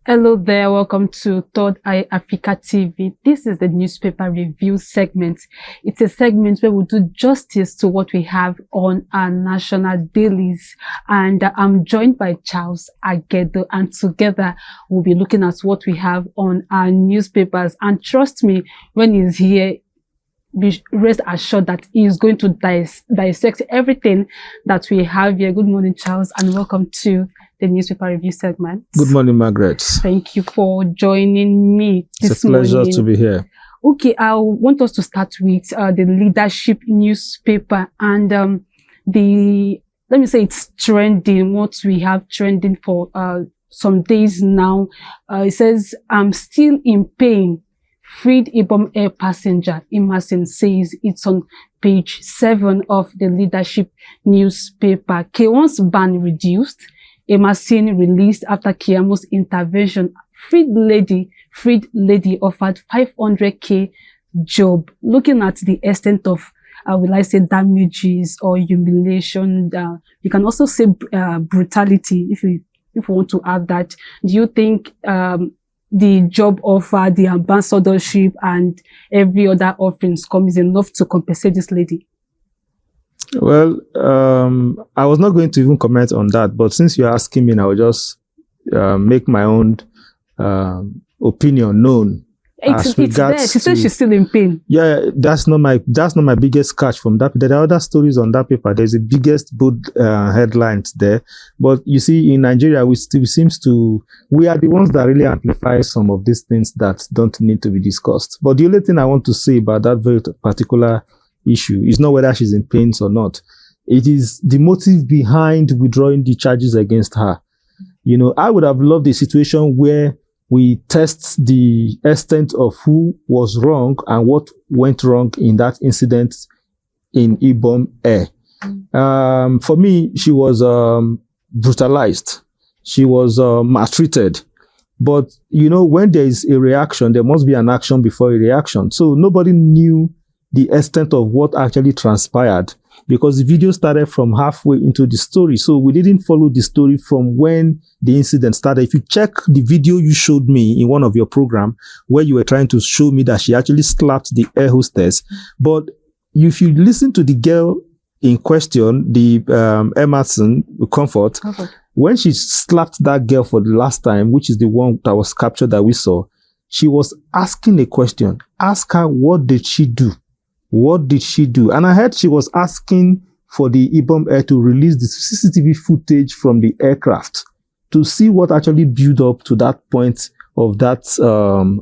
Hello there, welcome to Third Eye Africa TV. This is the newspaper review segment. It's a segment where we do justice to what we have on our national dailies. And I'm joined by Charles Agedo, and together we'll be looking at what we have on our newspapers. And trust me, when he's here, be rest assured that he is going to dissect everything that we have here. Good morning, Charles, and welcome to the newspaper review segment. Good morning, Margaret. Thank you for joining me this morning. It's a pleasure to be here. Okay, I want us to start with the leadership newspaper, and let me say it's trending. What we have trending for some days now. It says, "I'm still in pain. Freed Ibom Air passenger." Emerson says it's on page 7 of the leadership newspaper. K1's ban reduced. Emerson released after Kiamo's intervention. Freed lady offered 500k job. Looking at the extent of, will I say, damages or humiliation, you can also say brutality, if you want to add that. Do you think the job offer, the ambassadorship, and every other offerings is enough to compensate this lady? Well, I was not going to even comment on that, but since you're asking me, I will just make my own opinion known. It's there. She says she's still in pain. Yeah, that's not my biggest catch from that. There are other stories on that paper. There's the biggest bold headlines there. But you see, in Nigeria, we are the ones that really amplify some of these things that don't need to be discussed. But the only thing I want to say about that very particular issue is not whether she's in pain or not. It is the motive behind withdrawing the charges against her. You know, I would have loved a situation where we test the extent of who was wrong and what went wrong in that incident in Ibom Air. For me, she was brutalized. She was maltreated. But, you know, when there is a reaction, there must be an action before a reaction. So nobody knew the extent of what actually transpired because the video started from halfway into the story. So we didn't follow the story from when the incident started. If you check the video you showed me in one of your programs where you were trying to show me that she actually slapped the air hostess. But if you listen to the girl in question, the Emerson Comfort, when she slapped that girl for the last time, which is the one that was captured that we saw, she was asking a question. Ask her, what did she do? What did she do? And I heard she was asking for the Ibom Air to release the CCTV footage from the aircraft to see what actually built up to that point of that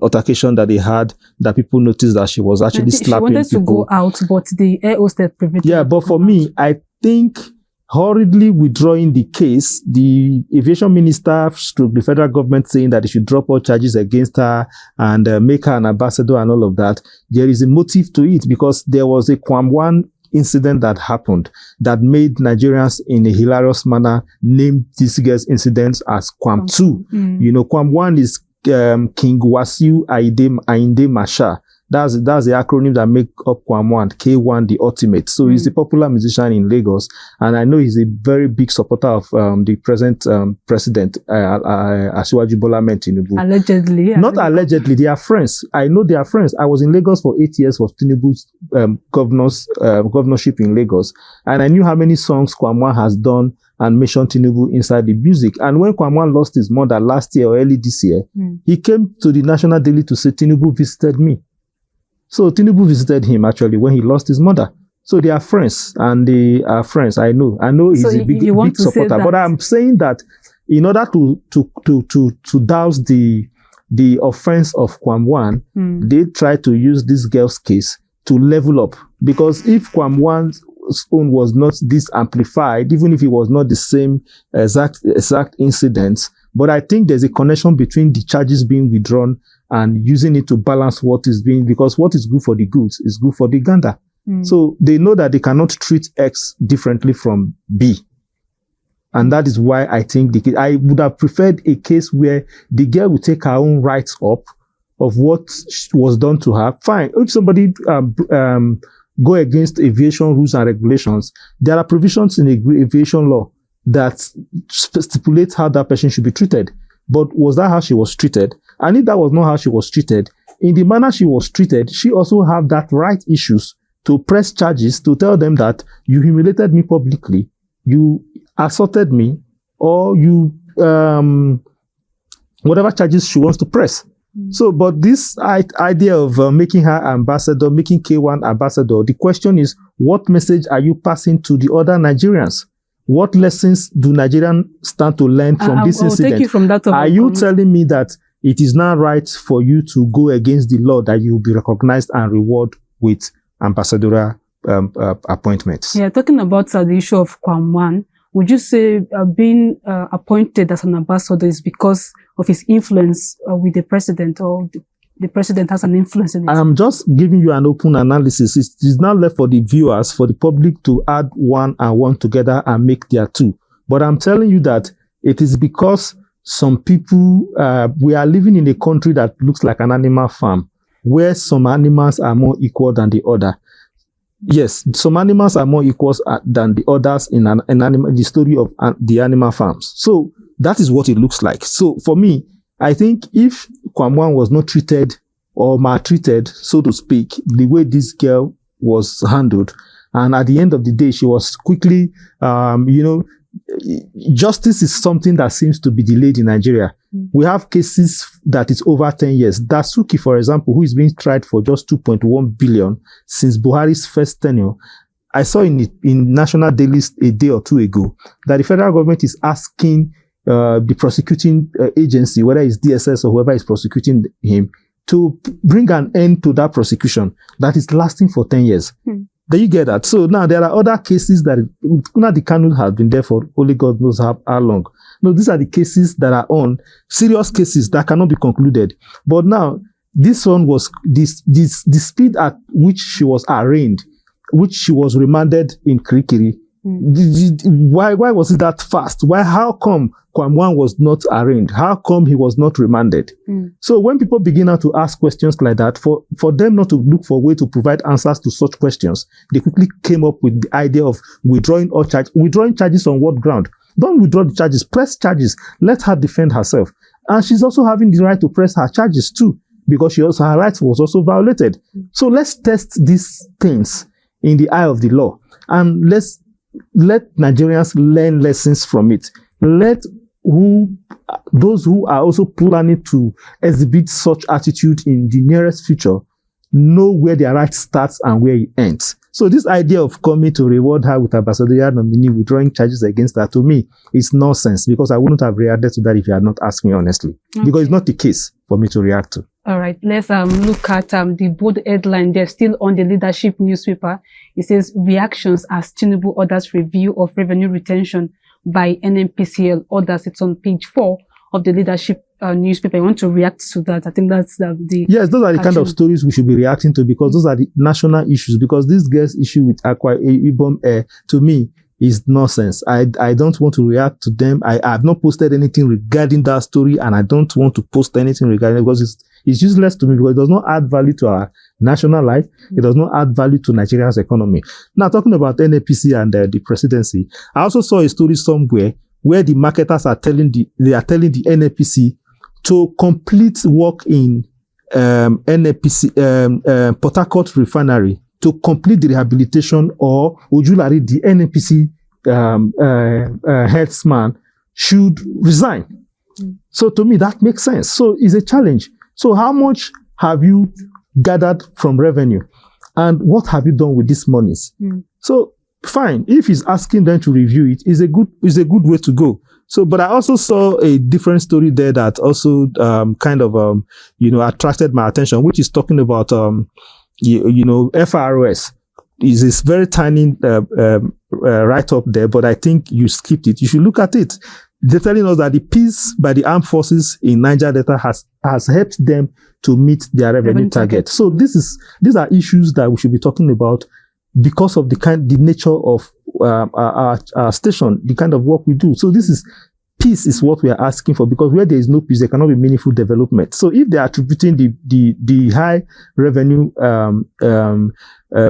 altercation that they had, that people noticed that she was actually slapping people. She wanted to go out, but the air hostess prevented her. Yeah, but for me, I think hurriedly withdrawing the case, the aviation minister stroke the federal government saying that they should drop all charges against her and make her an ambassador and all of that, there is a motive to it because there was a Kwam 1 incident that happened that made Nigerians in a hilarious manner name this girl's incident as Kwam 2. You know, Kwam 1 is King Wasiu Ayinde Masha. That's the acronym that make up Kwam 1, K1, the ultimate. So he's a popular musician in Lagos, and I know he's a very big supporter of the present president, Asiwaju Bola Ahmed Tinubu. Allegedly. Yeah. Not allegedly, they are friends. I know they are friends. I was in Lagos for 8 years for Tinubu's governorship in Lagos, and I knew how many songs Kwam 1 has done and mentioned Tinubu inside the music. And when Kwam 1 lost his mother last year or early this year, he came to the National Daily to say, Tinubu visited me. So Tinubu visited him actually when he lost his mother. So they are friends, and they are friends. I know he's a big supporter. But I'm saying that in order to douse the offense of Kwam 1, they tried to use this girl's case to level up. Because if Kwam 1's own was not this amplified, even if it was not the same exact incident, but I think there's a connection between the charges being withdrawn and using it to balance what is being, because what is good for the goods is good for the gander. So they know that they cannot treat X differently from B. And that is why I think I would have preferred a case where the girl would take her own rights up of what was done to her. Fine. If somebody go against aviation rules and regulations, there are provisions in aviation law that stipulate how that person should be treated. But was that how she was treated? And if that was not how she was treated, in the manner she was treated, she also had that right issues to press charges, to tell them that you humiliated me publicly, you assaulted me, or you, whatever charges she wants to press. So, but this idea of making her ambassador, making K1 ambassador, the question is, what message are you passing to the other Nigerians? What lessons do Nigerians stand to learn from this incident? Take you from that are you telling me that it is not right for you to go against the law, that you will be recognized and rewarded with ambassadorial appointments? Yeah, talking about the issue of Kwamwan, would you say being appointed as an ambassador is because of his influence with the president, or the president has an influence in it? I'm just giving you an open analysis. It is not left for the viewers, for the public to add one and one together and make their two. But I'm telling you that it is because some people, we are living in a country that looks like an animal farm, where some animals are more equal than the other. Yes, some animals are more equal than the others in the story of the animal farms. So that is what it looks like. So for me, I think if Kwamwan was not treated or maltreated, so to speak, the way this girl was handled, and at the end of the day, she was quickly, justice is something that seems to be delayed in Nigeria. We have cases that is over 10 years. Dasuki, for example, who is being tried for just 2.1 billion since Buhari's first tenure. I saw in national dailies a day or two ago that the federal government is asking the prosecuting agency, whether it's DSS or whoever is prosecuting him, to bring an end to that prosecution that is lasting for 10 years. Do you get that? So now there are other cases that the Kanu has been there for only God knows how long. No, these are the cases that are on, serious cases that cannot be concluded. But now this one was the speed at which she was arraigned, which she was remanded in Kirikiri. Why was it that fast? How come Kwamwan was not arraigned? How come he was not remanded? So when people begin now to ask questions like that, for them not to look for a way to provide answers to such questions, they quickly came up with the idea of withdrawing all charges. Withdrawing charges on what ground? Don't withdraw the charges, press charges. Let her defend herself. And she's also having the right to press her charges too, because her rights was also violated. So let's test these things in the eye of the law, and let Nigerians learn lessons from it. Let those who are also planning to exhibit such attitude in the nearest future know where their right starts and where it ends. So this idea of coming to reward her with ambassadorial nominee, withdrawing charges against her, to me, is nonsense, because I wouldn't have reacted to that if you had not asked me honestly. Okay. Because it's not the case for me to react to. All right, let's look at the bold headline. They're still on the leadership newspaper. It says, reactions as Tinubu orders review of revenue retention by NNPCL orders. It's on page 4 of the leadership newspaper. I want to react to that. I think that's the yes, those are the kind of stories we should be reacting to, because those are the national issues. Because this girl's issue with Akwa Ibom, to me, is nonsense. I don't want to react to them. I have not posted anything regarding that story, and I don't want to post anything regarding it, because it's useless to me, because it does not add value to our national life. It does not add value to Nigeria's economy. Now, talking about NAPC and the presidency, I also saw a story somewhere where the marketers are telling the NAPC to complete work in NAPC Port Harcourt refinery, to complete the rehabilitation, or Ojulari, the NAPC headsman, should resign. So to me, that makes sense. So it's a challenge. So how much have you gathered from revenue, and what have you done with these monies? So fine, if he's asking them to review it, is a good way to go. So, but I also saw a different story there that also attracted my attention, which is talking about FRS. Is this very tiny write up there, but I think you skipped it. You should look at it. They're telling us that the peace by the armed forces in Niger Delta has helped them to meet their revenue target. So these are issues that we should be talking about, because of the nature of our station, the kind of work we do. So peace is what we are asking for, because where there is no peace, there cannot be meaningful development. So if they are attributing the high revenue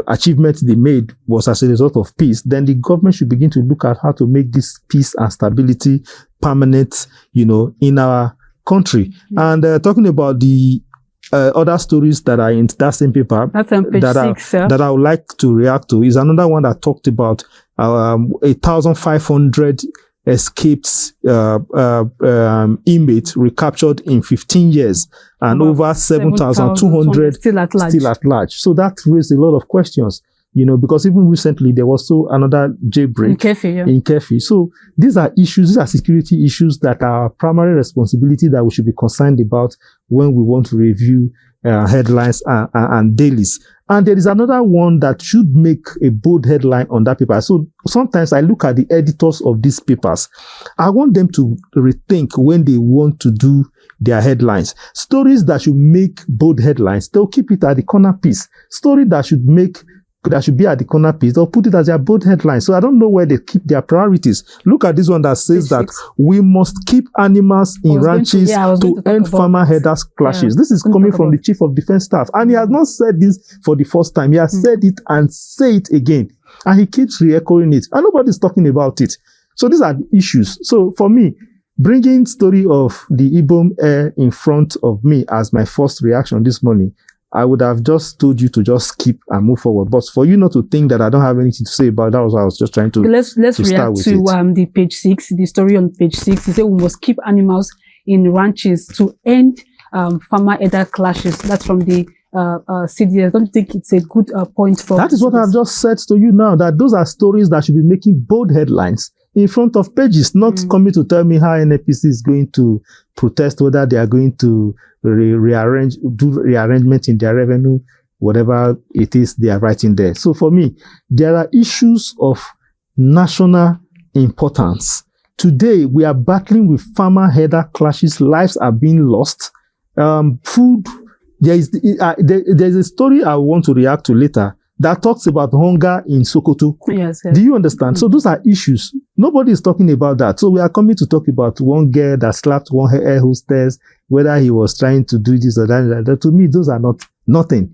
achievements they made was as a result of peace, then the government should begin to look at how to make this peace and stability permanent, in our country. And talking about the other stories that are in that same paper That's on page 6, that I would like to react to is another one that talked about 1,500 escaped inmates recaptured in 15 years and over 7,200 still at large. So that raised a lot of questions, because even recently there was another jailbreak in Kefi. So these are security issues that are primary responsibility that we should be concerned about when we want to review headlines and dailies. And there is another one that should make a bold headline on that paper. So sometimes I look at the editors of these papers. I want them to rethink when they want to do their headlines. Stories that should make bold headlines, they'll keep it at the corner piece. Story that should be at the corner piece, they'll put it as their bold headline. So I don't know where they keep their priorities. Look at this one that says that we must keep animals in ranches to end farmer-herders clashes. This is coming from the Chief of Defense Staff. And he has not said this for the first time. He has said it and say it again. And he keeps re-echoing it. And nobody's talking about it. So these are the issues. So for me, bringing story of the Ibom Air in front of me as my first reaction this morning, I would have just told you to just skip and move forward. But for you not to think that I don't have anything to say about that, was what I was just trying to let's react to the page 6, the story on page 6. It says we must keep animals in ranches to end farmer-herder clashes. That's from the CDS. I don't think it's a good point for that. Is what I've just said to you now, that those are stories that should be making bold headlines in front of pages, not coming to tell me how NPC is going to protest, whether they are going to do rearrangement in their revenue, whatever it is they are writing there. So for me, there are issues of national importance. Today, we are battling with farmer-herder clashes. Lives are being lost. Food. There's a story I want to react to later that talks about hunger in Sokoto. Yes. Do you understand? So those are issues. Nobody is talking about that. So we are coming to talk about one girl that slapped one air hostess, whether he was trying to do this or that. To me, those are nothing,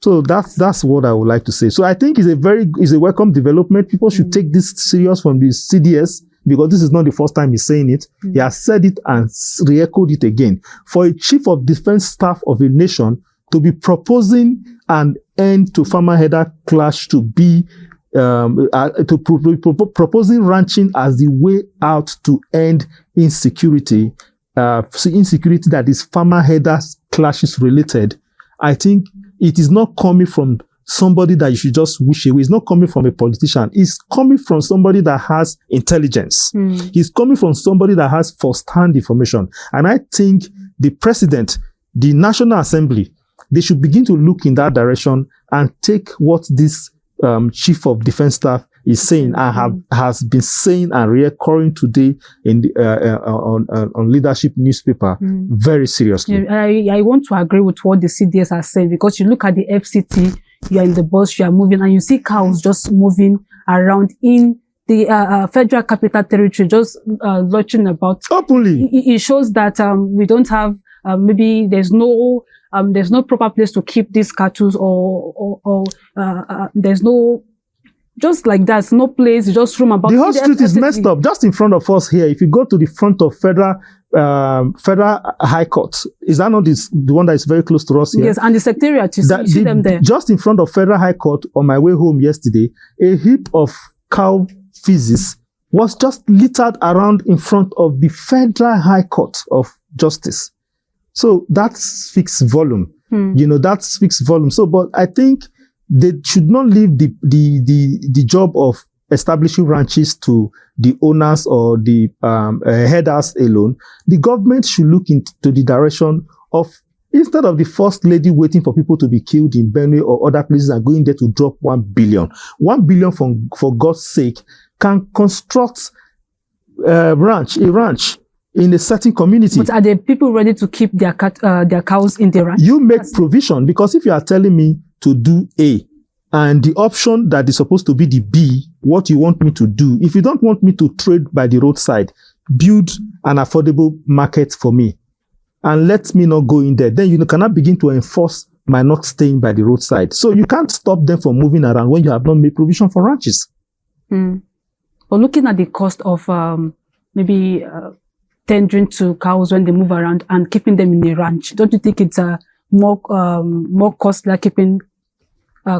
So that's what I would like to say. So I think it's a welcome development. People should take this serious from the CDS, because this is not the first time he's saying it. He has said it and re-echoed it again. For a Chief of Defense Staff of a nation to be proposing an end to farmer-herder clash, to be proposing ranching as the way out to end insecurity, insecurity that is farmer-herder clashes related. I think it is not coming from somebody that you should just wish away. It's not coming from a politician. It's coming from somebody that has intelligence. It's coming from somebody that has first-hand information. And I think the president, the National Assembly, they should begin to look in that direction and take what this Chief of Defense Staff is saying and has been saying and recurring today in the, on Leadership newspaper very seriously. I want to agree with what the CDS are saying, because you look at the FCT, you are in the bus, you are moving, and you see cows just moving around in the Federal Capital Territory, just lurching about openly. It shows that we don't have maybe there's no proper place to keep these cattle, or there's no, just like that, no place, just roam about. The whole street is messed up. Just in front of us here, if you go to the front of Federal High Court, is that not the one that is very close to us here? Yes, and the Secretariat, you see them there. Just in front of Federal High Court, on my way home yesterday, a heap of cow feces was just littered around in front of the Federal High Court of Justice. So that speaks volume. That speaks volume. So, but I think they should not leave the job of establishing ranches to the owners or the headers alone. The government should look into the direction of, instead of the First Lady waiting for people to be killed in Benue or other places and going there to drop 1 billion. 1 billion for God's sake can construct a ranch in a certain community. But are the people ready to keep their cows in the ranch? You make provision, because if you are telling me to do A and the option that is supposed to be the B, what you want me to do, if you don't want me to trade by the roadside, build an affordable market for me and let me not go in there, then you cannot begin to enforce my not staying by the roadside. So you can't stop them from moving around when you have not made provision for ranches. But looking at the cost of maybe tendering to cows when they move around and keeping them in a ranch? Don't you think it's more costly keeping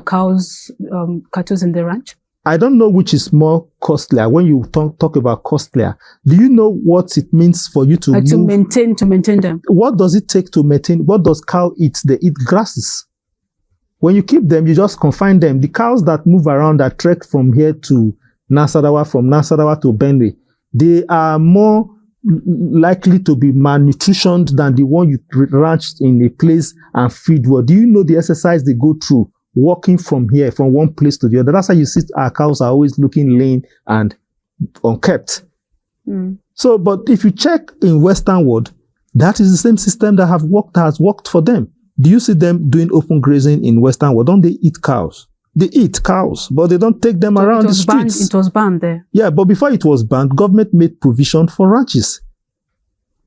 cows, cattle in the ranch? I don't know which is more costlier. When you talk about costlier, do you know what it means for you to maintain them? What does it take to maintain? What does cow eat? They eat grasses. When you keep them, you just confine them. The cows that move around, that trek from here to Nasarawa, from Nasarawa to Benue, they are more likely to be malnutritioned than the one you ranched in a place and feed well. Do you know the exercise they go through walking from here, from one place to the other? That's why you see our cows are always looking lean and unkept. So, but if you check in Western world, that is the same system that has worked for them. Do you see them doing open grazing in Western world? Don't they eat cows? They eat cows, but they don't take them around the streets. It was banned there. Yeah, but before it was banned, government made provision for ranches.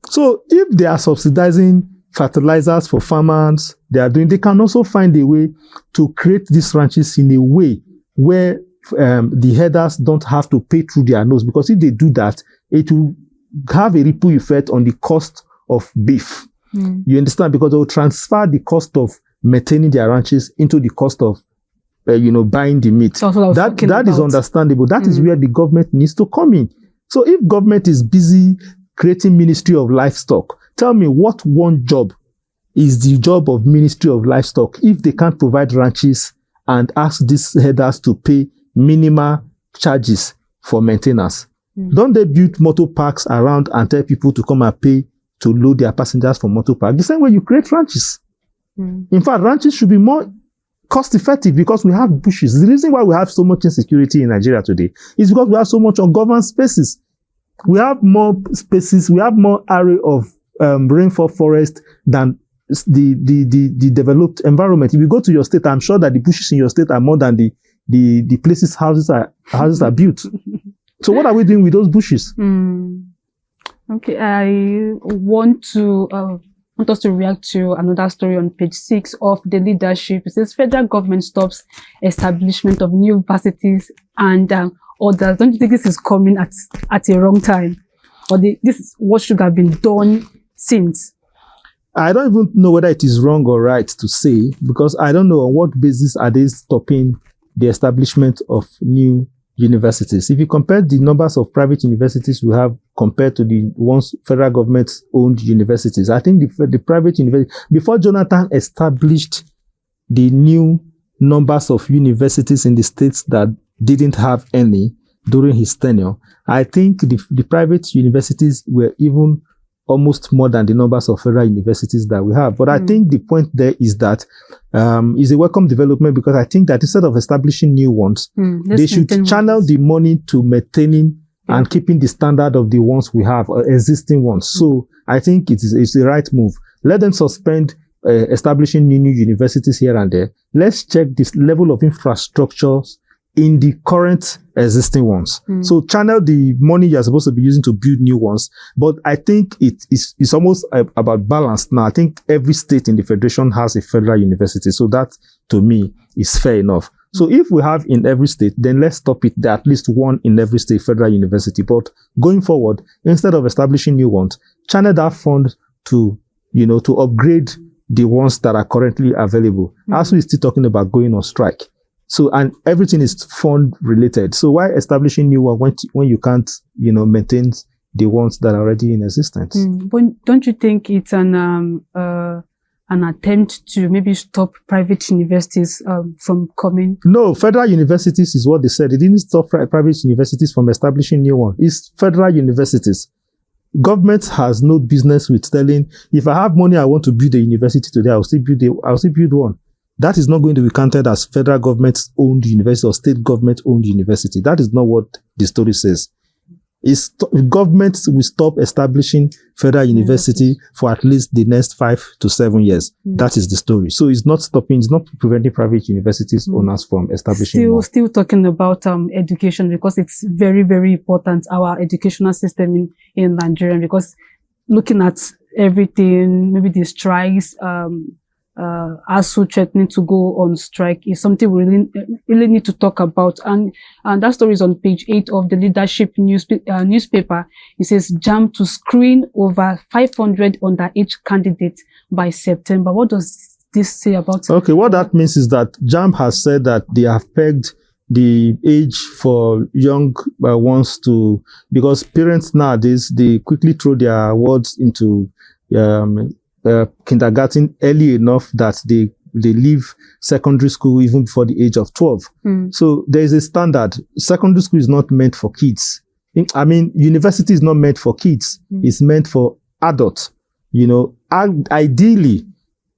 So if they are subsidizing fertilizers for farmers, they can also find a way to create these ranches in a way where the herders don't have to pay through their nose, because if they do that, it will have a ripple effect on the cost of beef. You understand? Because they will transfer the cost of maintaining their ranches into the cost of buying the meat. That is understandable. That is where the government needs to come in. So if government is busy creating Ministry of Livestock, tell me what one job is the job of Ministry of Livestock if they can't provide ranches and ask these herders to pay minimal charges for maintenance? Don't they build motor parks around and tell people to come and pay to load their passengers from motor park? The same way you create ranches. In fact, ranches should be more cost effective because we have bushes. The reason why we have so much insecurity in Nigeria today is because we have so much ungoverned spaces. We have more spaces, we have more area of rainfall forest than the developed environment. If you go to your state, I'm sure that the bushes in your state are more than the places houses are built. So what are we doing with those bushes? Okay, I want us to react to another story on page 6 of the leadership. It says federal government stops establishment of new universities and others. Don't you think this is coming at a wrong time? Or this is what should have been done since? I don't even know whether it is wrong or right to say, because I don't know on what basis are they stopping the establishment of new universities. If you compare the numbers of private universities we have compared to the ones federal government owned universities, I think the private university, before Jonathan established the new numbers of universities in the states that didn't have any during his tenure, I think the private universities were even almost more than the numbers of federal universities that we have. But I think the point there is that is a welcome development, because I think that instead of establishing new ones, they should channel the money to maintaining and keeping the standard of the ones we have, existing ones. So I think it's the right move. Let them suspend establishing new universities here and there. Let's check this level of infrastructures in the current existing ones. So channel the money you're supposed to be using to build new ones. But I think it's almost about balance now. I think every state in the federation has a federal university. So that, to me, is fair enough. So if we have in every state, then let's stop it there, at least one in every state federal university. But going forward, instead of establishing new ones, channel that fund to upgrade the ones that are currently available. As we're still talking about going on strike. So, and everything is fund related. So why establishing new one when you can't, maintain the ones that are already in existence? But don't you think it's an attempt to maybe stop private universities from coming? No, federal universities is what they said. They didn't stop private universities from establishing new ones. It's federal universities. Government has no business with telling, if I have money, I want to build a university today, I'll still build one. That is not going to be counted as federal government-owned university or state government-owned university. That is not what the story says. Government will stop establishing federal university for at least the next 5 to 7 years. That is the story. So it's not preventing private universities owners from establishing. Still talking about education, because it's very, very important, our educational system in Nigeria, because looking at everything, maybe the strikes, ASU threatening to go on strike is something we really need to talk about. And that story is on page 8 of the leadership newspaper. It says JAMB to screen over 500 underage candidates by September. What does this say about? Okay, what that means is that JAMB has said that they have pegged the age for young ones to, because parents nowadays, they quickly throw their words into kindergarten early enough that they leave secondary school even before the age of 12. So there is a standard. Secondary school is not meant for kids. I mean, university is not meant for kids. It's meant for adults. You know, ideally,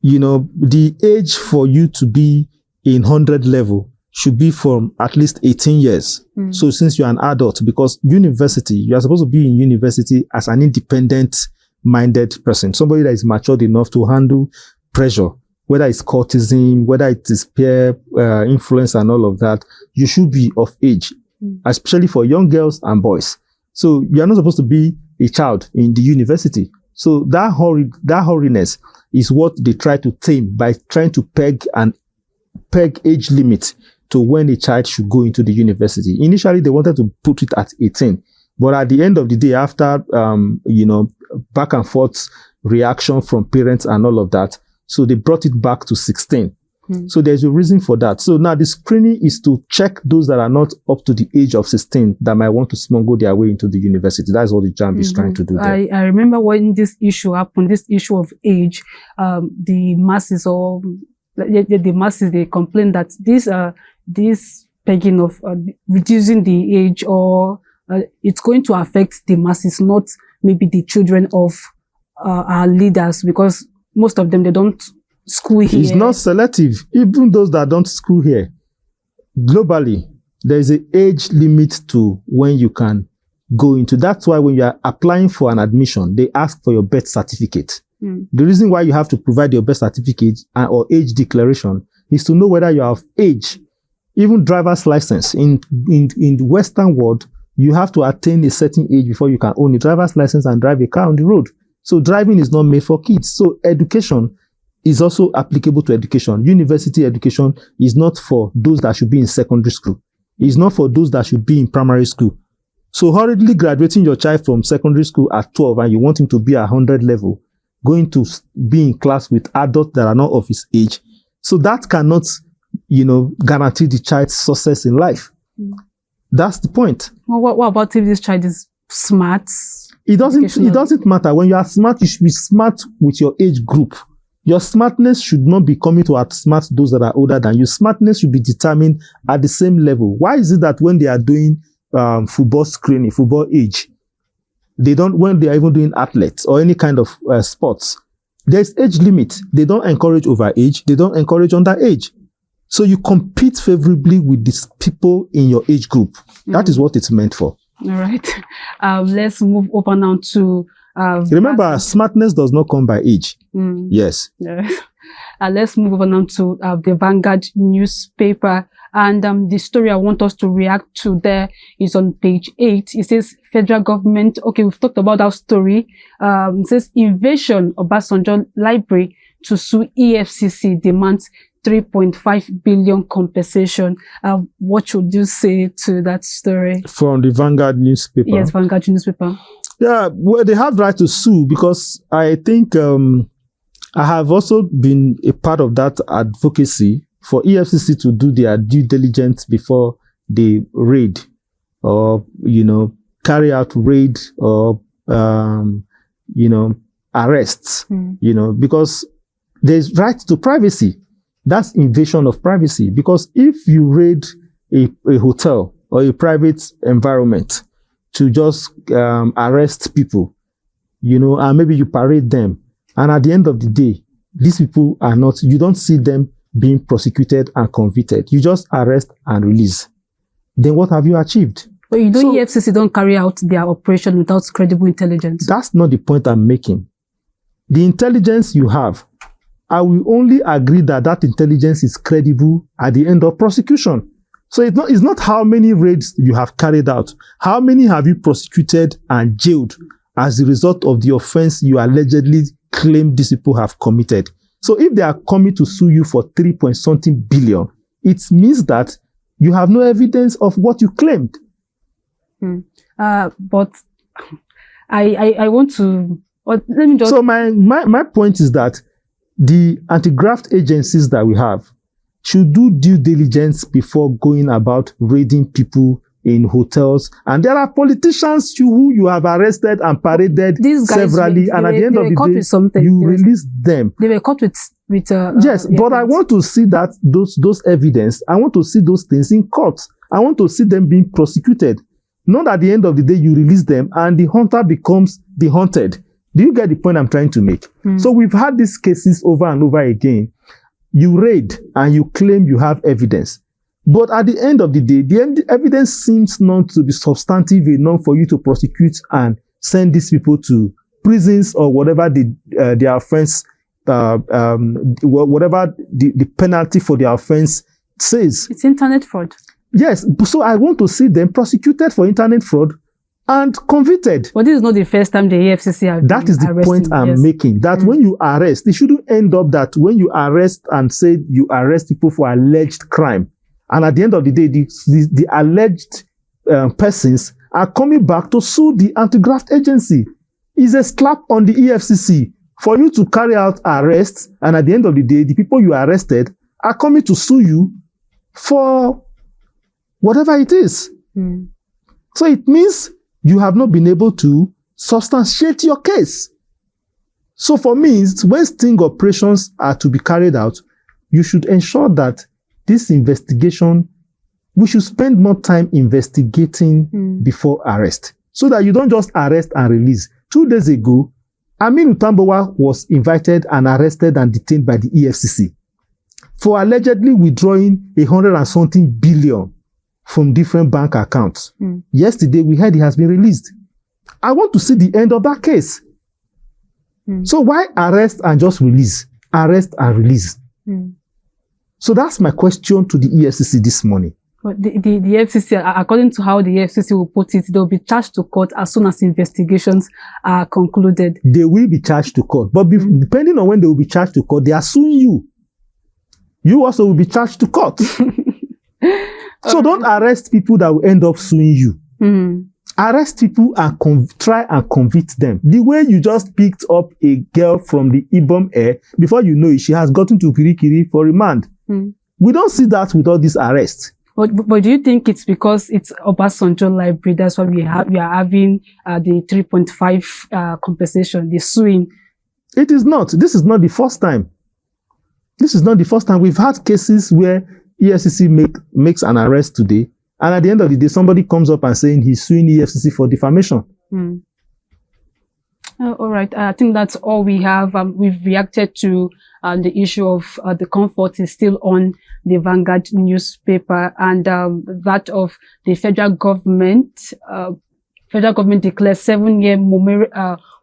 you know, the age for you to be in 100 level should be from at least 18 years. So since you're an adult, because university, you are supposed to be in university as an independent-minded person, somebody that is matured enough to handle pressure, whether it's courtesan, whether it is peer influence and all of that. You should be of age, especially for young girls and boys. So you are not supposed to be a child in the university. So that hurriness is what they try to tame by trying to peg age limit to when a child should go into the university. Initially, they wanted to put it at 18. But at the end of the day, after, you know, back and forth reaction from parents and all of that, so they brought it back to 16. So there's a reason for that. So now the screening is to check those that are not up to the age of 16 that might want to smuggle their way into the university. That's what the JAMB is trying to do there. I remember when this issue happened, this issue of age, the masses, they complain that this pegging of reducing the age or it's going to affect the masses, not maybe the children of our leaders, because most of them, they don't school here. It's not selective. Even those that don't school here, globally, there is an age limit to when you can go into. That's why when you are applying for an admission, they ask for your birth certificate. The reason why you have to provide your birth certificate or age declaration is to know whether you are of age. Even driver's license in the Western world, you have to attain a certain age before you can own a driver's license and drive a car on the road. So driving is not made for kids. So education is also applicable to education. University education is not for those that should be in secondary school. It's not for those that should be in primary school. So hurriedly graduating your child from secondary school at 12 and you want him to be at 100 level, going to be in class with adults that are not of his age. So that cannot, you know, guarantee the child's success in life. That's the point. Well, what about if this child is smart? It doesn't matter. When you are smart, you should be smart with your age group. Your smartness should not be coming to outsmart those that are older than you. Smartness should be determined at the same level. Why is it that when they are doing football screening, football age, they don't, when they are even doing athletes or any kind of sports, there's age limit. They don't encourage overage. They don't encourage underage. So you compete favorably with these people in your age group. That is what it's meant for. All right. Let's move over now to... remember, smartness does not come by age. Yes. Let's move over now to the Vanguard newspaper. And the story I want us to react to there is on page 8. It says, federal government... Okay, we've talked about that story. It says, invasion of Obasanjo Library to sue EFCC demands 3.5 billion compensation. What should you say to that story? From the Vanguard newspaper. Yes, Vanguard newspaper. Yeah, well, they have right to sue because I think I have also been a part of that advocacy for EFCC to do their due diligence before they raid or, you know, carry out raid or, you know, arrests, you know, because there's right to privacy. That's invasion of privacy. Because if you raid a hotel or a private environment to just arrest people, you know, and maybe you parade them, and at the end of the day, these people are not, you don't see them being prosecuted and convicted. You just arrest and release. Then what have you achieved? But you know, so, EFCC don't carry out their operation without credible intelligence. That's not the point I'm making. The intelligence you have, I will only agree that that intelligence is credible at the end of prosecution. So it's not how many raids you have carried out. How many have you prosecuted and jailed as a result of the offense you allegedly claim these people have committed? So if they are coming to sue you for 3-point-something billion, it means that you have no evidence of what you claimed. But I want to, let me just... So my point is that the anti-graft agencies that we have should do due diligence before going about raiding people in hotels. And there are politicians who you have arrested and paraded severally, and at the end of the day, you release them. They were caught with yes, but I want to see that those evidence. I want to see those things in court. I want to see them being prosecuted. Not at the end of the day, you release them and the hunter becomes the hunted. Do you get the point I'm trying to make? So we've had these cases over and over again. You raid and you claim you have evidence. But at the end of the day, the evidence seems not to be substantive enough for you to prosecute and send these people to prisons or whatever their offense, whatever the penalty for their offense says. It's internet fraud. Yes, so I want to see them prosecuted for internet fraud and convicted. But this is not the first time the EFCC have That is the point I'm making. That when you arrest, it shouldn't end up that when you arrest and say you arrest people for alleged crime, and at the end of the day, the alleged persons are coming back to sue the anti-graft agency. It's a slap on the EFCC for you to carry out arrests, and at the end of the day, the people you arrested are coming to sue you for whatever it is. So it means you have not been able to substantiate your case. So for me, when sting operations are to be carried out, you should ensure that this investigation, we should spend more time investigating before arrest, so that you don't just arrest and release. 2 days ago, Aminu Tambawa was invited and arrested and detained by the EFCC for allegedly withdrawing 100-something billion from different bank accounts. Yesterday, we heard he has been released. I want to see the end of that case. So why arrest and just release? Arrest and release. So that's my question to the EFCC this morning. But the FCC, according to how the FCC will put it, they'll be charged to court as soon as investigations are concluded. They will be charged to court. But depending on when they will be charged to court, they are suing you. You also will be charged to court. So don't arrest people that will end up suing you. Arrest people and try and convict them. The way you just picked up a girl from the Ibom Air, before you know it, she has gotten to Kirikiri for remand. We don't see that with all these arrests. But do you think it's because it's Obasanjo library? That's why we are having the 3.5 compensation, the suing. It is not. This is not the first time. This is not the first time. We've had cases where EFCC makes an arrest today, and at the end of the day, somebody comes up and saying he's suing EFCC for defamation. All right. I think that's all we have. We've reacted to the issue of the comfort is still on the Vanguard newspaper, and that of the federal government. Federal government declares 7-year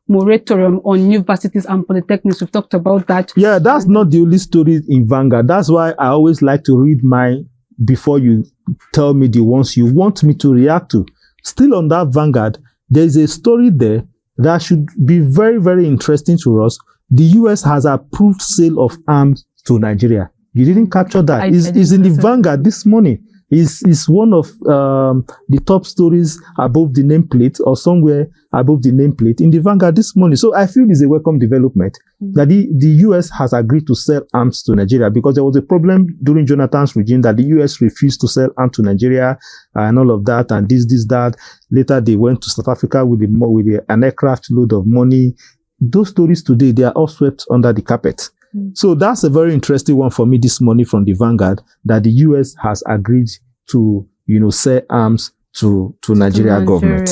moratorium on universities and polytechnics. We've talked about that. Yeah, that's not the only story in Vanguard. That's why I always like to read mine before you tell me the ones you want me to react to. Still on that Vanguard, there's a story there that should be very, very interesting to us. The US has approved sale of arms to Nigeria. You didn't capture that. It's in the Vanguard this morning. It's one of the top stories above the nameplate, or somewhere above the nameplate in the Vanguard this morning. So I feel it's a welcome development that the US has agreed to sell arms to Nigeria, because there was a problem during Jonathan's regime that the US refused to sell arms to Nigeria and all of that, and this, that. Later they went to South Africa with an aircraft load of money. Those stories today, they are all swept under the carpet. So that's a very interesting one for me this morning from the Vanguard, that the US has agreed to, sell arms to Nigeria government.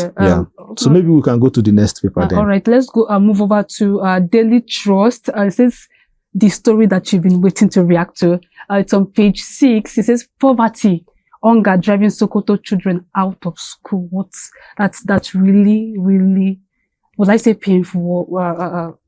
So maybe we can go to the next paper then. All right, let's go move over to Daily Trust. It says the story that you've been waiting to react to. It's on page 6. It says poverty, hunger driving Sokoto children out of school. That's really, really, would I say painful?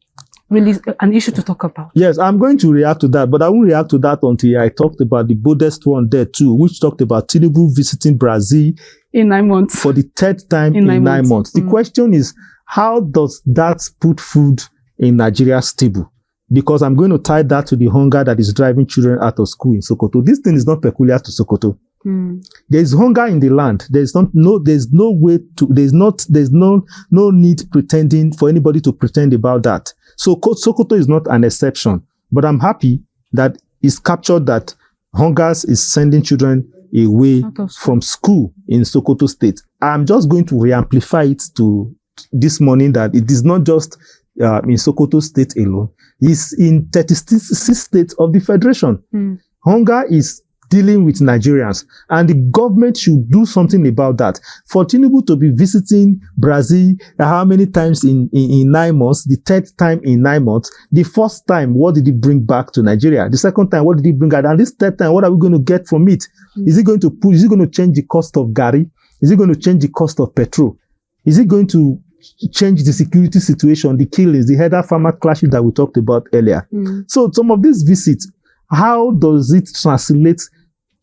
Really an issue to talk about. Yes, I'm going to react to that, but I won't react to that until I talked about the boldest one there too, which talked about Tinubu visiting Brazil in 9 months. For the 3rd time in 9 months. The question is, how does that put food in Nigeria's table? because I'm going to tie that to the hunger that is driving children out of school in Sokoto. This thing is not peculiar to Sokoto. There is hunger in the land. There's no need pretending for anybody to pretend about that. So Sokoto is not an exception, but I'm happy that it's captured that hunger is sending children away from school in Sokoto State. I'm just going to re-amplify it to this morning that it is not just in Sokoto State alone. It's in 36 states of the Federation. Hunger is dealing with Nigerians, and the government should do something about that. For Tinubu to be visiting Brazil how many times in 9 months, the third time in 9 months, the first time, what did he bring back to Nigeria? The second time, what did he bring out? And this third time, what are we going to get from it? Is he going to change the cost of Gari? Is he going to change the cost of petrol? Is he going to change the security situation, the killings, the header-farmer clashes that we talked about earlier? So some of these visits, how does it translate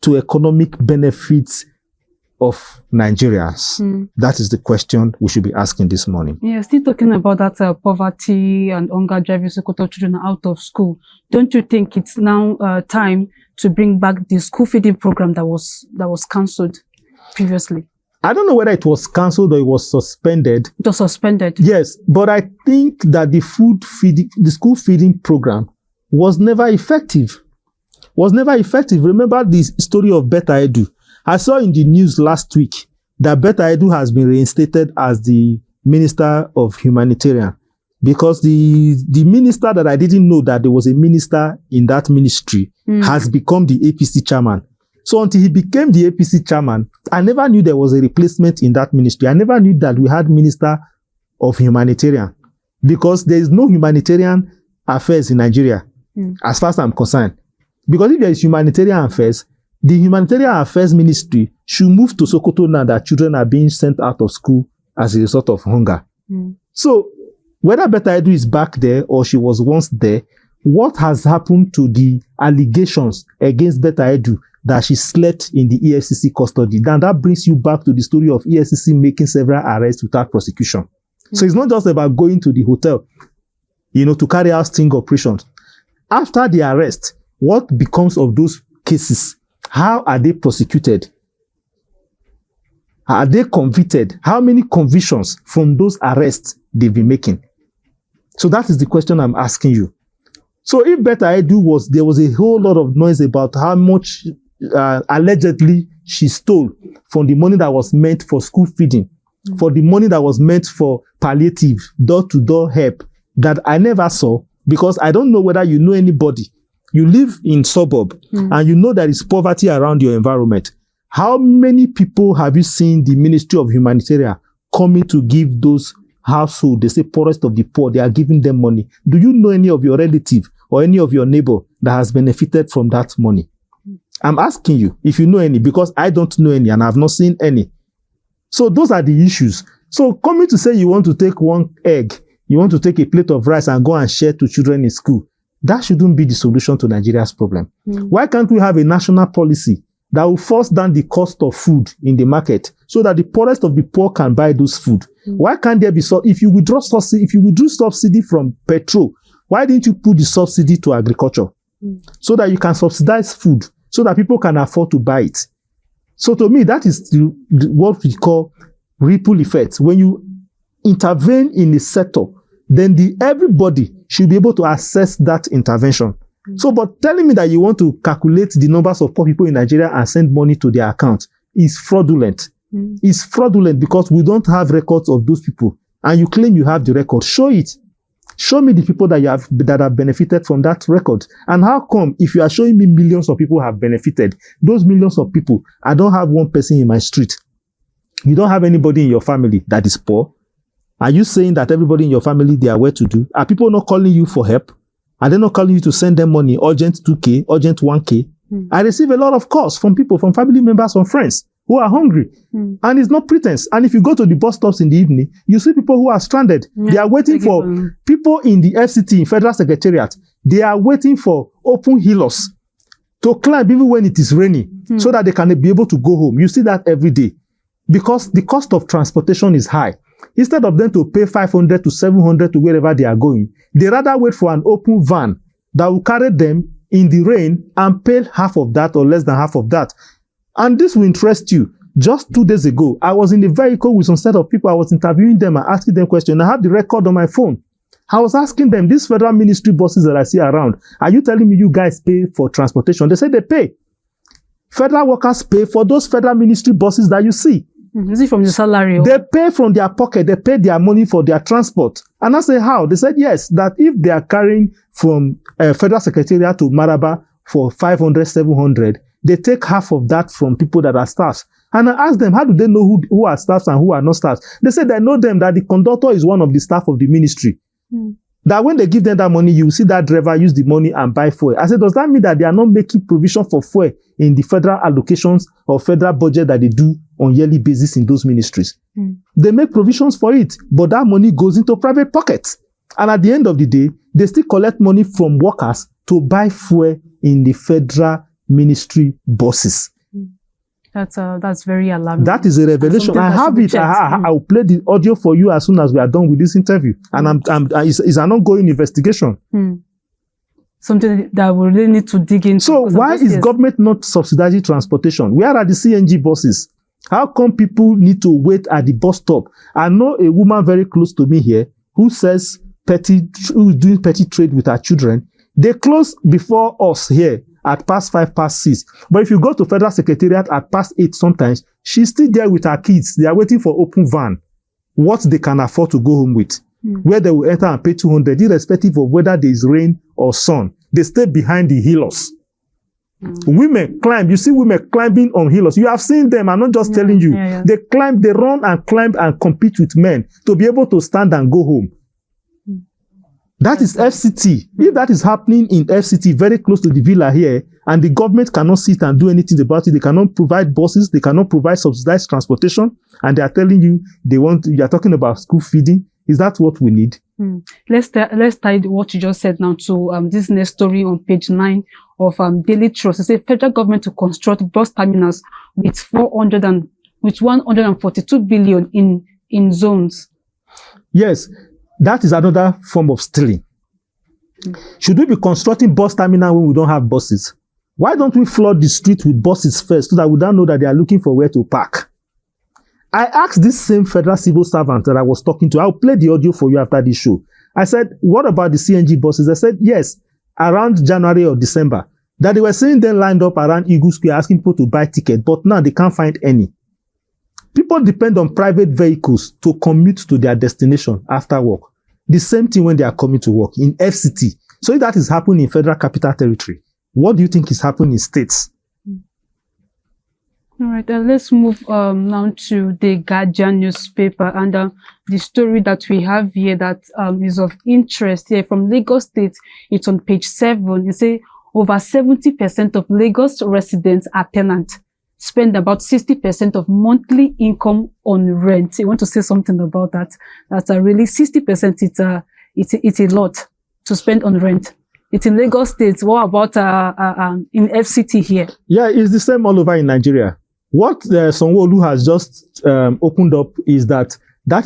to economic benefits of Nigerians? That is the question we should be asking this morning. Yeah, still talking about that poverty and hunger driving Sokoto children out of school. Don't you think it's now time to bring back the school feeding program that was cancelled previously? I don't know whether it was cancelled or it was suspended. It was suspended. Yes, but I think that the school feeding program was never effective. Remember the story of Beta Edu. I saw in the news last week that Beta Edu has been reinstated as the Minister of Humanitarian, because the minister that I didn't know that there was a minister in that ministry has become the APC chairman. So until he became the APC chairman, I never knew there was a replacement in that ministry. I never knew that we had Minister of Humanitarian, because there is no humanitarian affairs in Nigeria, as far as I'm concerned. Because if there is humanitarian affairs, the humanitarian affairs ministry should move to Sokoto now that children are being sent out of school as a result of hunger. So whether Beta Edu is back there or she was once there, what has happened to the allegations against Beta Edu that she slept in the EFCC custody? Then that brings you back to the story of EFCC making several arrests without prosecution. So it's not just about going to the hotel, to carry out sting operations. After the arrest, what becomes of those cases? How are they prosecuted? Are they convicted? How many convictions from those arrests they've been making? So that is the question I'm asking you. So if Beta Edu there was a whole lot of noise about how much allegedly she stole from the money that was meant for school feeding, for the money that was meant for palliative, door-to-door help, that I never saw, because I don't know whether you know anybody. You live in suburb and you know there is poverty around your environment. How many people have you seen the Ministry of Humanitarian coming to give those households, they say poorest of the poor, they are giving them money? Do you know any of your relative or any of your neighbor that has benefited from that money? I'm asking you if you know any, because I don't know any and I've not seen any. So those are the issues. So coming to say you want to take one egg, you want to take a plate of rice and go and share to children in school, that shouldn't be the solution to Nigeria's problem. Why can't we have a national policy that will force down the cost of food in the market so that the poorest of the poor can buy those food? Why can't there be if you withdraw subsidy from petrol, why didn't you put the subsidy to agriculture so that you can subsidize food so that people can afford to buy it? So to me, that is what we call ripple effect. When you intervene in a sector, then everybody should be able to access that intervention. So, but telling me that you want to calculate the numbers of poor people in Nigeria and send money to their account is fraudulent. It's fraudulent because we don't have records of those people. And you claim you have the record. Show it. Show me the people that have benefited from that record. And how come if you are showing me millions of people have benefited, those millions of people, I don't have one person in my street. You don't have anybody in your family that is poor. Are you saying that everybody in your family, they are well-to-do? Are people not calling you for help? Are they not calling you to send them money, urgent 2K, urgent 1K? I receive a lot of calls from people, from family members, from friends who are hungry. And it's not pretense. And if you go to the bus stops in the evening, you see people who are stranded. They are waiting for people in the FCT, in Federal Secretariat. They are waiting for open healers to climb even when it is raining so that they can be able to go home. You see that every day because the cost of transportation is high. Instead of them to pay 500 to 700 to wherever they are going, they rather wait for an open van that will carry them in the rain and pay half of that or less than half of that. And this will interest you. Just 2 days ago, I was in a vehicle with some set of people. I was interviewing them and asking them questions. I have the record on my phone. I was asking them, these federal ministry buses that I see around, are you telling me you guys pay for transportation? They said they pay. Federal workers pay for those federal ministry buses that you see. Is it from the salary? They pay from their pocket. They pay their money for their transport. And I say, how? They said, yes, that if they are carrying from Federal Secretariat to Maraba for 500, 700, they take half of that from people that are staffs. And I asked them, how do they know who are staffs and who are not staffs? They said they know them, that the conductor is one of the staff of the ministry. That when they give them that money, you will see that driver use the money and buy fuel. I said, does that mean that they are not making provision for fuel in the federal allocations or federal budget that they do on yearly basis in those ministries? They make provisions for it, but that money goes into private pockets. And at the end of the day, they still collect money from workers to buy fuel in the federal ministry buses. That's very alarming. That is a revelation. I have it. I'll play the audio for you as soon as we are done with this interview. And it's an ongoing investigation. Something that we really need to dig into. So why is government not subsidizing transportation? Where are the CNG buses? How come people need to wait at the bus stop? I know a woman very close to me here who says who is doing petty trade with her children. They close before us here at past 5, past 6. But if you go to Federal Secretariat at past 8 sometimes, she's still there with her kids. They are waiting for open van. What they can afford to go home with. Where they will enter and pay 200, irrespective of whether there is rain or sun. They stay behind the hillocks. Women climb. You see women climbing on hillocks. You have seen them. I'm not just telling you. They climb, they run and climb and compete with men to be able to stand and go home. That is FCT. If that is happening in FCT, very close to the villa here, and the government cannot sit and do anything about it, they cannot provide buses, they cannot provide subsidized transportation, and they are telling you you are talking about school feeding. Is that what we need? Let's tie what you just said now to this next story on page 9 of Daily Trust. It says federal government to construct bus terminals with 142 billion in zones. Yes. That is another form of stealing. Should we be constructing bus terminal when we don't have buses? Why don't we flood the street with buses first so that we don't know that they are looking for where to park? I asked this same federal civil servant that I was talking to. I'll play the audio for you after this show. I said, what about the CNG buses? I said, yes, around January or December, that they were seeing them lined up around Eagle Square asking people to buy tickets, but now they can't find any. People depend on private vehicles to commute to their destination after work. The same thing when they are coming to work in FCT. So if that is happening in Federal Capital Territory, what do you think is happening in states? All right, let's move now to the Guardian newspaper and the story that we have here that is of interest here from Lagos State. It's on page 7. It says over 70% of Lagos residents are tenants, spend about 60% of monthly income on rent. You want to say something about that? That's really 60%. It's a lot to spend on rent. It's in Lagos State. What about in FCT here? Yeah, it's the same all over in Nigeria. What Sanwo-Olu has just opened up is that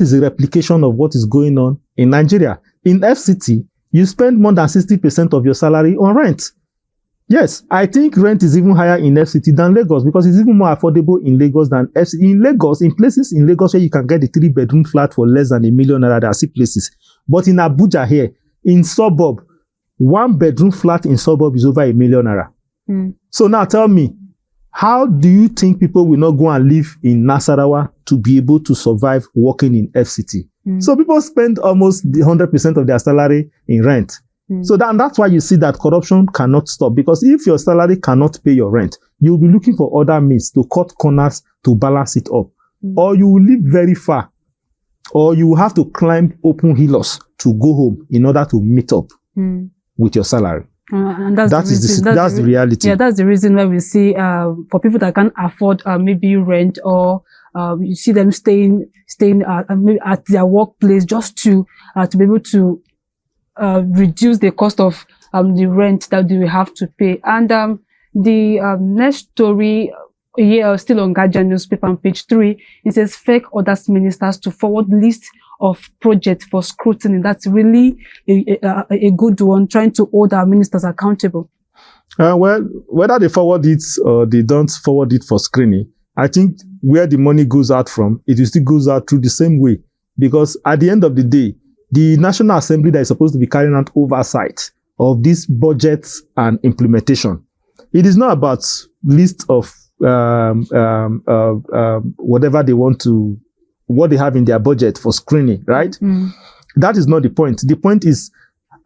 is a replication of what is going on in Nigeria. In FCT, you spend more than 60% of your salary on rent. Yes, I think rent is even higher in FCT than Lagos because it's even more affordable in Lagos than FCT. In Lagos, in places in Lagos where you can get a 3-bedroom flat for less than $1 million, there are still places. But in Abuja here, in suburb, 1-bedroom flat in suburb is over $1 million. So now tell me, how do you think people will not go and live in Nasarawa to be able to survive working in FCT? So people spend almost 100% of their salary in rent. So that's why you see that corruption cannot stop, because if your salary cannot pay your rent, you'll be looking for other means to cut corners to balance it up. Or you will live very far, or you will have to climb open hillocks to go home in order to meet up with your salary. And that's the reality. Yeah, that's the reason why we see for people that can't afford maybe rent, or you see them staying at their workplace just to be able to reduce the cost of the rent that they will have to pay. And the next story here, still on Guardian newspaper on page 3, it says fake orders ministers to forward list of projects for scrutiny. That's really a good one, trying to hold our ministers accountable. Well, whether they forward it or they don't forward it for screening, I think where the money goes out from, it still goes out through the same way. Because at the end of the day, the National Assembly that is supposed to be carrying out oversight of these budgets and implementation, it is not about list of whatever they want to, what they have in their budget for screening, right? That is not the point. The point is,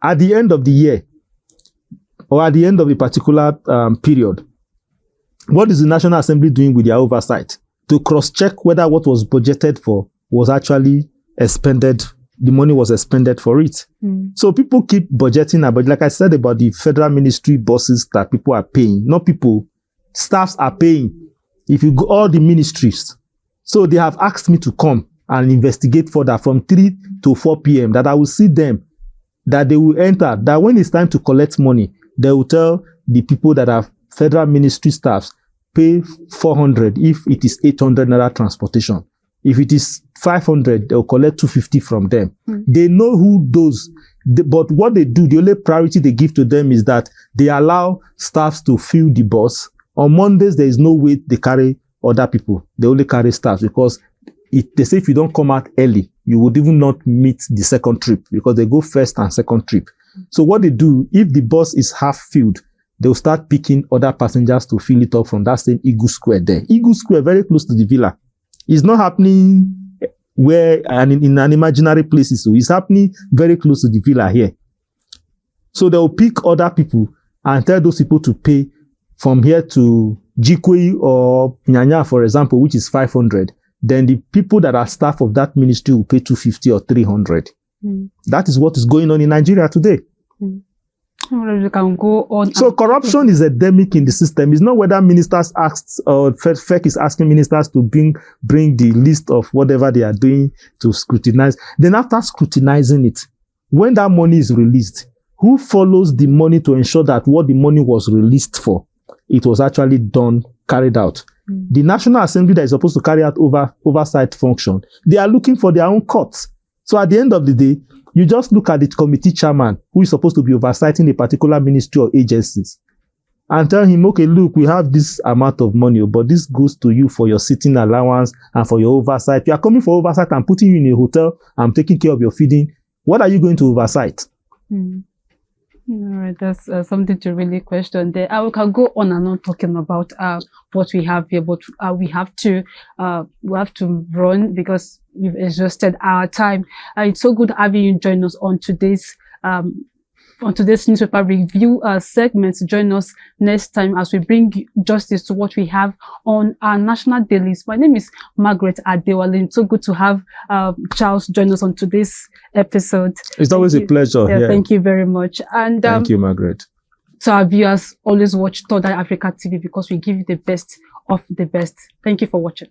at the end of the year, or at the end of a particular period, what is the National Assembly doing with their oversight? To cross-check whether what was budgeted for was actually expended, the money was expended for it. So people keep budgeting about, like I said about the federal ministry bosses that people are paying, not people, staffs are paying. If you go all the ministries, so they have asked me to come and investigate further from 3 to 4 p.m. that I will see them, that they will enter, that when it's time to collect money, they will tell the people that are federal ministry staffs, pay 400 if it is 800 naira transportation. If it is 500, they'll collect 250 from them. They know who those, but what they do, the only priority they give to them is that they allow staffs to fill the bus. On Mondays, there is no way they carry other people. They only carry staffs because they say if you don't come out early, you would even not meet the second trip because they go first and second trip. So what they do, if the bus is half filled, they'll start picking other passengers to fill it up from that same Eagle Square there. Eagle Square, very close to the villa. It's not happening where and in an imaginary places. So it's happening very close to the villa here. So they'll pick other people and tell those people to pay from here to Jikwe or Nyanya, for example, which is 500. Then the people that are staff of that ministry will pay 250 or 300. That is what is going on in Nigeria today. You can go on. So corruption is endemic in the system. It's not whether ministers asked or FEC is asking ministers to bring the list of whatever they are doing to scrutinize. Then after scrutinizing it, when that money is released, who follows the money to ensure that what the money was released for, it was actually done, carried out? The National Assembly that is supposed to carry out oversight function, they are looking for their own cuts. So at the end of the day, you just look at the committee chairman who is supposed to be oversighting a particular ministry or agencies and tell him, okay, look, we have this amount of money, but this goes to you for your sitting allowance and for your oversight. You are coming for oversight and putting you in a hotel. I'm taking care of your feeding. What are you going to oversight? All right, that's something to really question there. We can go on and on talking about what we have here, but we have to run because we've exhausted our time. It's so good having you join us on today's newspaper review segment. Join us next time as we bring justice to what we have on our national dailies. My name is Margaret Adewale. It's so good to have Charles join us on today's episode. It's always a pleasure. Yeah, thank you very much. And thank you, Margaret. To our viewers, always watch Third Eye Africa TV because we give you the best of the best. Thank you for watching.